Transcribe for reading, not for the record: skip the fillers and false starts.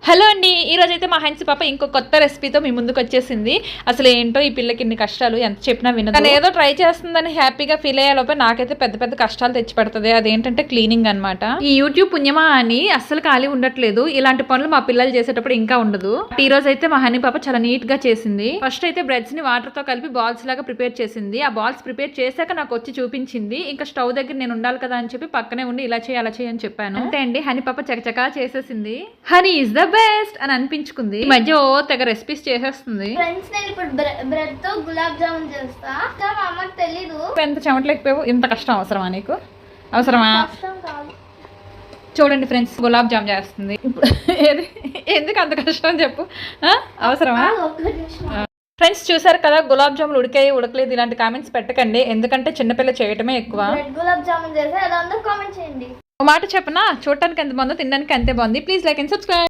Hello అండి, ఈరోజైతే మా హన్సి పాప ఇంకో కొత్త రెసిపీతో మీ ముందుకు వచ్చేసింది. అసలు ఏంటో ఈ పిల్లకి ఇన్ని కష్టాలు ఎంత చెప్పినా వినదు. కానీ ఏదో ట్రై చేస్తుందని హ్యాపీగా ఫీల్ అయ్యేలోపే నాకైతే పెద్ద పెద్ద కష్టాలు తెచ్చి పెడుతుంది. అదేంటంటే క్లీనింగ్ అనమాట. ఈ యూట్యూబ్ పుణ్యమా అని అస్సలు ఖాళీ ఉండట్లేదు. ఇలాంటి పనులు మా పిల్లలు చేసేటప్పుడు ఇంకా ఉండదు. ఈ రోజు అయితే మా హనీ పాప చాలా నీట్ గా చేసింది. ఫస్ట్ అయితే బ్రెడ్స్ ని వాటర్ తో కలిపి బాల్స్ లాగా ప్రిపేర్ చేసింది. ఆ బాల్స్ ప్రిపేర్ చేశాక నాకు వచ్చి చూపించింది. ఇంకా స్టవ్ దగ్గర నేను ఉండాలి కదా అని చెప్పి పక్కనే ఉండి ఇలా చేయి అలా చేయి అని చెప్పాను. అంతే అండి, హనీ పాప చకచకా చేసేసింది. హనీ ఈజ్ ద బెస్ట్ అని అనిపించుకుంది. ఈ మధ్య తెగ రెసిపీస్ చేసేస్తుంది. ఫ్రెండ్స్ నేను ఇప్పుడు బ్రెడ్ తో గులాబ్ జామున్ చేస్తా. మా అమ్మకి తెలీదు. ఎంత చెమటలేకపోయావు, ఇంత కష్టం అవసరమా నీకు? అవసరమా? కష్టం కాదు. చూడండి ఫ్రెండ్స్, గులాబ్ జామ్ చేస్తుంది. ఎందుకు అంత కష్టం చెప్పు? అవసరమా? ఫ్రెండ్స్ చూసారు కదా, గులాబ్ జాములు ఉడికాయి ఉడకలేదు ఇలాంటి కామెంట్స్ పెట్టకండి. ఎందుకంటే చిన్నపిల్ల చేయటమే ఎక్కువ. గులాబ్ జామున్ చేస్తే అదంతా కామెంట్ చేయండి. ఒక మాట చెప్పనా, చూడటానికి ఎంత బాగుందో తినడానికి అంతే బాగుంది. Please like and subscribe.